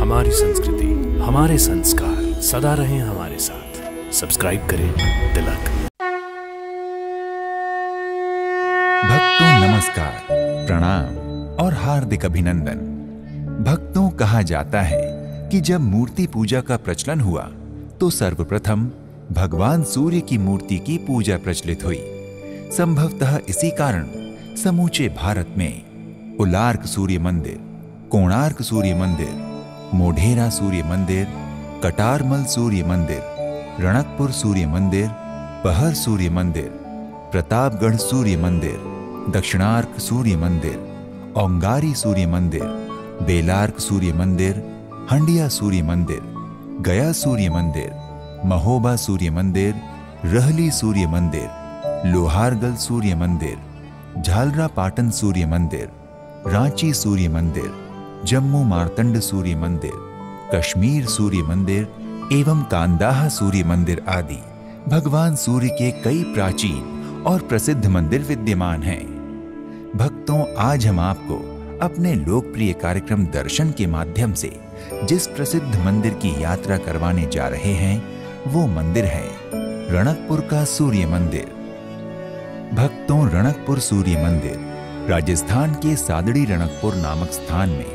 हमारी संस्कृति, हमारे संस्कार सदा रहें हमारे साथ। सब्सक्राइब करें तिलक। भक्तों नमस्कार, प्रणाम और हार्दिक अभिनंदन। भक्तों, कहा जाता है कि जब मूर्ति पूजा का प्रचलन हुआ तो सर्वप्रथम भगवान सूर्य की मूर्ति की पूजा प्रचलित हुई। संभवतः इसी कारण समूचे भारत में उलार्क सूर्य मंदिर, कोणार्क सूर्य मंदिर, मोढेरा सूर्य मंदिर, कटारमल सूर्य मंदिर, रणकपुर सूर्य मंदिर, पहर सूर्य मंदिर, प्रतापगढ़ सूर्य मंदिर, दक्षिणार्क सूर्य मंदिर, औंगारी सूर्य मंदिर, बेलार्क सूर्य मंदिर, हंडिया सूर्य मंदिर, गया सूर्य मंदिर, महोबा सूर्य मंदिर, रहली सूर्य मंदिर, लोहारगल सूर्य मंदिर, झालरा पाटन सूर्य मंदिर, रांची सूर्य मंदिर, जम्मू मार्तंड सूर्य मंदिर, कश्मीर सूर्य मंदिर एवं कांदाहा सूर्य मंदिर आदि भगवान सूर्य के कई प्राचीन और प्रसिद्ध मंदिर विद्यमान हैं। भक्तों, आज हम आपको अपने लोकप्रिय कार्यक्रम दर्शन के माध्यम से जिस प्रसिद्ध मंदिर की यात्रा करवाने जा रहे हैं वो मंदिर है रणकपुर का सूर्य मंदिर। भक्तों, रणकपुर सूर्य मंदिर राजस्थान के सादड़ी रणकपुर नामक स्थान में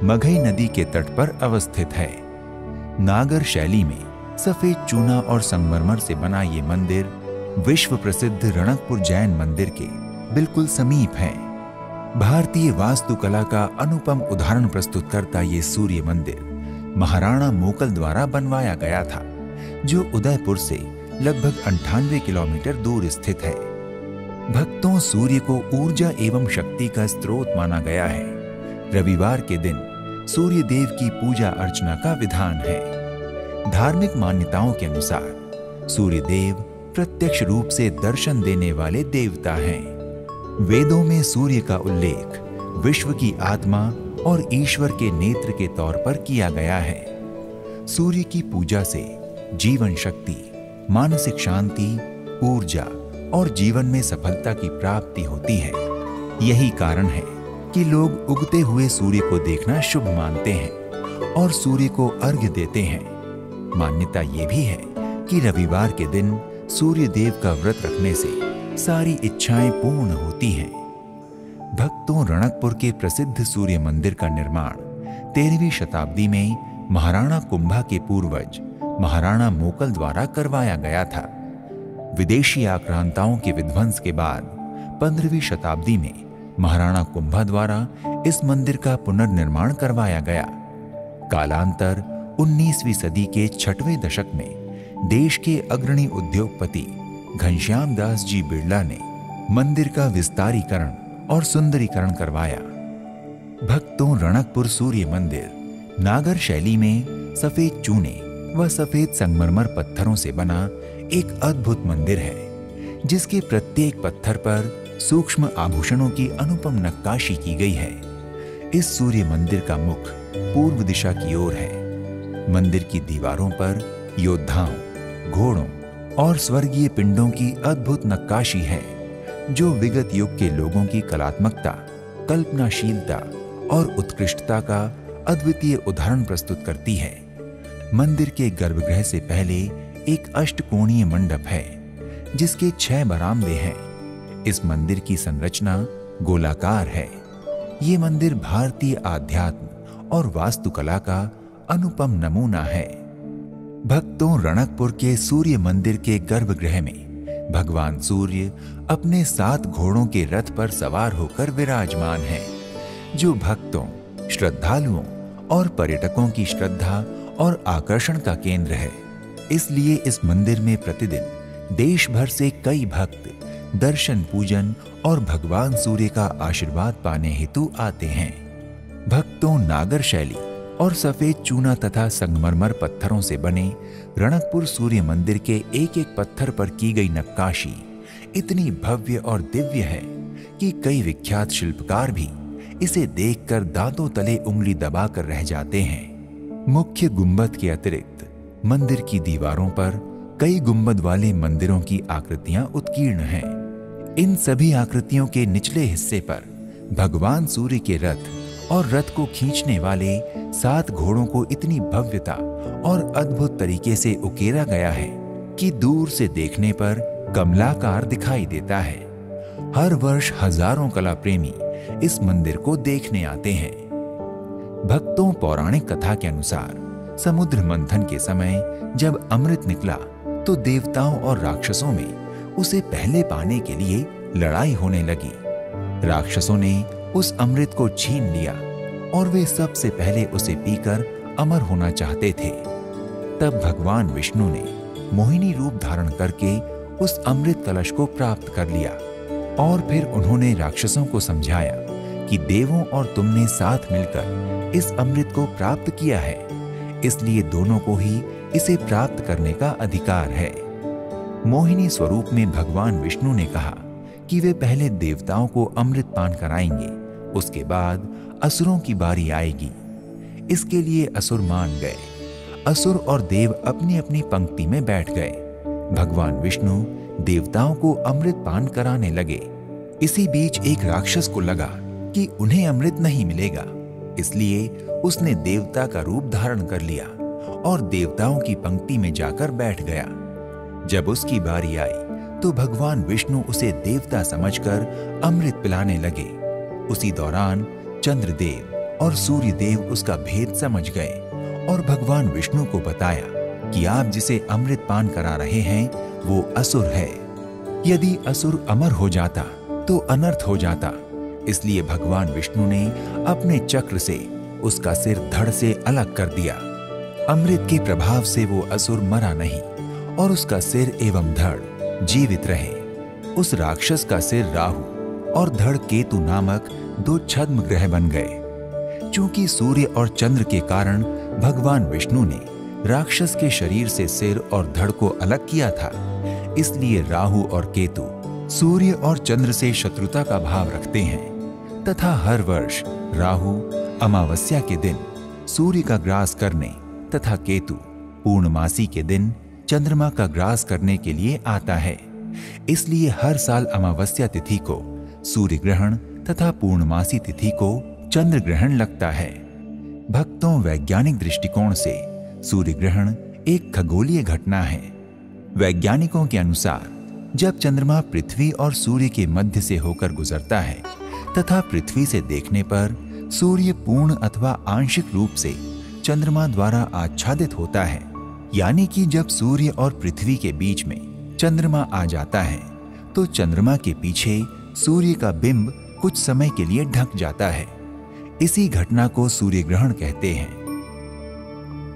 मघई नदी के तट पर अवस्थित है। नागर शैली में सफेद चूना और संगमरमर से बना ये मंदिर विश्व प्रसिद्ध रणकपुर जैन मंदिर के बिल्कुल समीप है। भारतीय वास्तुकला का अनुपम उदाहरण प्रस्तुत करता ये सूर्य मंदिर महाराणा मोकल द्वारा बनवाया गया था, जो उदयपुर से लगभग 98 किलोमीटर दूर स्थित है। भक्तों, सूर्य को ऊर्जा एवं शक्ति का स्रोत माना गया है। रविवार के दिन सूर्य देव की पूजा अर्चना का विधान है। धार्मिक मान्यताओं के अनुसार सूर्य देव प्रत्यक्ष रूप से दर्शन देने वाले देवता हैं। वेदों में सूर्य का उल्लेख विश्व की आत्मा और ईश्वर के नेत्र के तौर पर किया गया है। सूर्य की पूजा से जीवन शक्ति, मानसिक शांति, ऊर्जा और जीवन में सफलता की प्राप्ति होती है। यही कारण है कि लोग उगते हुए सूर्य को देखना शुभ मानते हैं और सूर्य को अर्घ्य देते हैं। मान्यता ये भी है कि रविवार के दिन सूर्य देव का व्रत रखने से सारी इच्छाएं पूर्ण होती हैं। भक्तों, रणकपुर के प्रसिद्ध सूर्य मंदिर का निर्माण 13वीं शताब्दी में महाराणा कुंभा के पूर्वज महाराणा मोकल द्वारा करवाया गया था। विदेशी आक्रांताओं के विध्वंस के बाद 15वीं शताब्दी में महाराणा कुंभा द्वारा इस मंदिर का पुनर्निर्माण करवाया गया। कालांतर 19वीं सदी के 6वें दशक में देश के अग्रणी उद्योगपति घनश्याम दास जी बिड़ला ने मंदिर का विस्तारीकरण और सुंदरीकरण करवाया। भक्तों, रणकपुर सूर्य मंदिर नागर शैली में सफेद चूने व सफेद संगमरमर पत्थरों से बना एक अद्भुत मंदिर है, जिसके प्रत्येक पत्थर पर सूक्ष्म आभूषणों की अनुपम नक्काशी की गई है। इस सूर्य मंदिर का मुख पूर्व दिशा की ओर है। मंदिर की दीवारों पर योद्धाओं, घोड़ों और स्वर्गीय पिंडों की अद्भुत नक्काशी है, जो विगत युग के लोगों की कलात्मकता, कल्पनाशीलता और उत्कृष्टता का अद्वितीय उदाहरण प्रस्तुत करती है। मंदिर के गर्भगृह से पहले एक अष्टकोणीय मंडप है, जिसके 6 बरामदे हैं। इस मंदिर की संरचना गोलाकार है। ये मंदिर भारतीय आध्यात्म और वास्तुकला का अनुपम नमूना है। भक्तों, रणकपुर के सूर्य मंदिर के गर्भगृह में भगवान सूर्य अपने 7 घोड़ों के रथ पर सवार होकर विराजमान है, जो भक्तों, श्रद्धालुओं और पर्यटकों की श्रद्धा और आकर्षण का केंद्र है। इसलिए इस मंदिर में प्रतिदिन देश भर से कई भक्त दर्शन, पूजन और भगवान सूर्य का आशीर्वाद पाने हेतु आते हैं। भक्तों, नागर शैली और सफेद चूना तथा संगमरमर पत्थरों से बने रणकपुर सूर्य मंदिर के एक एक पत्थर पर की गई नक्काशी इतनी भव्य और दिव्य है कि कई विख्यात शिल्पकार भी इसे देखकर दांतों तले उंगली दबाकर रह जाते हैं। मुख्य गुंबद के अतिरिक्त मंदिर की दीवारों पर कई गुंबद वाले मंदिरों की आकृतियां उत्कीर्ण हैं। इन सभी आकृतियों के निचले हिस्से पर भगवान सूर्य के रथ और रथ को खींचने वाले 7 घोड़ों को इतनी भव्यता और अद्भुत तरीके से उकेरा गया है कि दूर से देखने पर कमलाकार दिखाई देता है। हर वर्ष हजारों कला प्रेमी इस मंदिर को देखने आते हैं। भक्तों, पौराणिक कथा के अनुसार समुद्र मंथन के समय जब अमृत निकला तो देवताओं और राक्षसों में उसे पहले पाने के लिए लड़ाई होने लगी। राक्षसों ने उस अमृत को छीन लिया और वे सबसे पहले उसे पीकर अमर होना चाहते थे। तब भगवान विष्णु ने मोहिनी रूप धारण करके उस अमृत कलश को प्राप्त कर लिया और फिर उन्होंने राक्षसों को समझाया कि देवों और तुमने साथ मिलकर इस अमृत को प्राप्त किया है, इसलिए दोनों को ही इसे प्राप्त करने का अधिकार है। मोहिनी स्वरूप में भगवान विष्णु ने कहा कि वे पहले देवताओं को अमृत पान कराएंगे, उसके बाद असुरों की बारी आएगी। इसके लिए असुर मान गए। असुर और देव अपनी अपनी पंक्ति में बैठ गए। भगवान विष्णु देवताओं को अमृत पान कराने लगे। इसी बीच एक राक्षस को लगा कि उन्हें अमृत नहीं मिलेगा, इसलिए उसने देवता का रूप धारण कर लिया और देवताओं की पंक्ति में जाकर बैठ गया। जब उसकी बारी आई तो भगवान विष्णु उसे देवता समझकर अमृत पिलाने लगे। उसी दौरान चंद्रदेव और सूर्यदेव उसका भेद समझ गए और भगवान विष्णु को बताया कि आप जिसे अमृत पान करा रहे हैं वो असुर है। यदि असुर अमर हो जाता तो अनर्थ हो जाता, इसलिए भगवान विष्णु ने अपने चक्र से उसका सिर धड़ से अलग कर दिया। अमृत के प्रभाव से वो असुर मरा नहीं और उसका सिर एवं धड़ जीवित रहे। उस राक्षस का सिर राहु और धड़ केतु नामक 2 छद्म ग्रह बन गए। चूंकि सूर्य और चंद्र के कारण भगवान विष्णु ने राक्षस के शरीर से सिर और धड़ को अलग किया था, इसलिए राहु और केतु सूर्य और चंद्र से शत्रुता का भाव रखते हैं तथा हर वर्ष राहु अमावस्या के दिन सूर्य का ग्रास करने तथा केतु पूर्णमासी के दिन चंद्रमा का ग्रास करने के लिए आता है। इसलिए हर साल अमावस्या तिथि को सूर्य ग्रहण तथा पूर्णमासी तिथि को चंद्र ग्रहण लगता है। भक्तों, वैज्ञानिक दृष्टिकोण से सूर्य ग्रहण एक खगोलीय घटना है। वैज्ञानिकों के अनुसार जब चंद्रमा पृथ्वी और सूर्य के मध्य से होकर गुजरता है तथा पृथ्वी से देखने पर सूर्य पूर्ण अथवा आंशिक रूप से चंद्रमा द्वारा आच्छादित होता है, यानी कि जब सूर्य और पृथ्वी के बीच में चंद्रमा आ जाता है तो चंद्रमा के पीछे सूर्य का बिंब कुछ समय के लिए ढक जाता है। इसी घटना को सूर्य ग्रहण कहते हैं।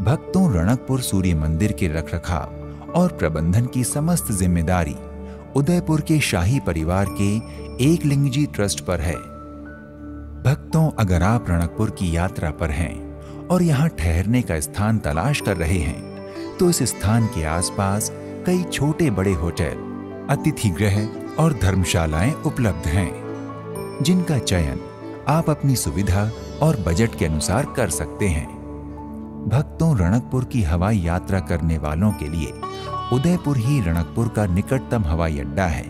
भक्तों, रणकपुर सूर्य मंदिर के रखरखाव और प्रबंधन की समस्त जिम्मेदारी उदयपुर के शाही परिवार के एकलिंगजी ट्रस्ट पर है। भक्तों, अगर आप रणकपुर की यात्रा पर हैं और यहाँ ठहरने का स्थान तलाश कर रहे हैं तो इस स्थान के आसपास कई छोटे बड़े होटल, अतिथि गृह और धर्मशालाएं उपलब्ध हैं, जिनका चयन आप अपनी सुविधा और बजट के अनुसार कर सकते हैं। भक्तों, रणकपुर की हवाई यात्रा करने वालों के लिए उदयपुर ही रणकपुर का निकटतम हवाई अड्डा है,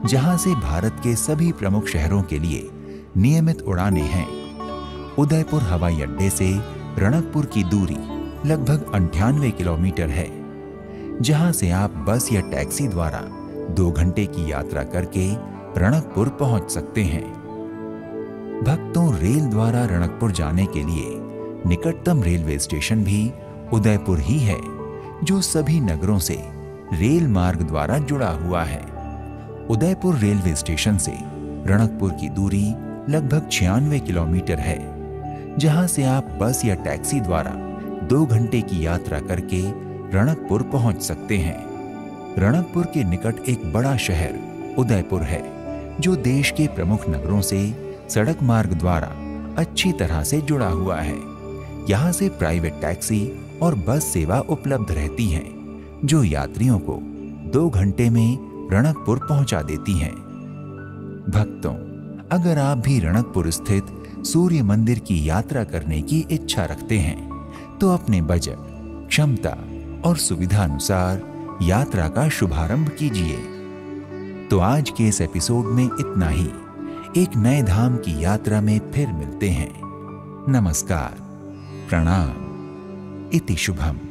जहां से भारत के सभी प्रमुख शहरों के लिए नियमित उड़ानें हैं। उदयपुर हवाई अड्डे से रणकपुर की दूरी लगभग 98 किलोमीटर है, जहां से आप बस या टैक्सी द्वारा 2 घंटे की यात्रा करके रणकपुर पहुंच सकते हैं। भक्तों, रेल द्वारा रणकपुर जाने के लिए निकटतम रेलवे स्टेशन भी उदयपुर ही है, जो सभी नगरों से रेल मार्ग द्वारा जुड़ा हुआ है। उदयपुर रेलवे स्टेशन से रणकपुर की दूरी लगभग 96 किलोमीटर है, जहां से आप बस या टैक्सी द्वारा 2 घंटे की यात्रा करके रणकपुर पहुंच सकते हैं। रणकपुर के निकट एक बड़ा शहर उदयपुर है, जो देश के प्रमुख नगरों से सड़क मार्ग द्वारा अच्छी तरह से जुड़ा हुआ है। यहाँ से प्राइवेट टैक्सी और बस सेवा उपलब्ध रहती हैं, जो यात्रियों को 2 घंटे में रणकपुर पहुंचा देती हैं। भक्तों, अगर आप भी रणकपुर स्थित सूर्य मंदिर की यात्रा करने की इच्छा रखते हैं तो अपने बजट, क्षमता और सुविधा अनुसार यात्रा का शुभारंभ कीजिए। तो आज के इस एपिसोड में इतना ही। एक नए धाम की यात्रा में फिर मिलते हैं। नमस्कार, प्रणाम, इति शुभम।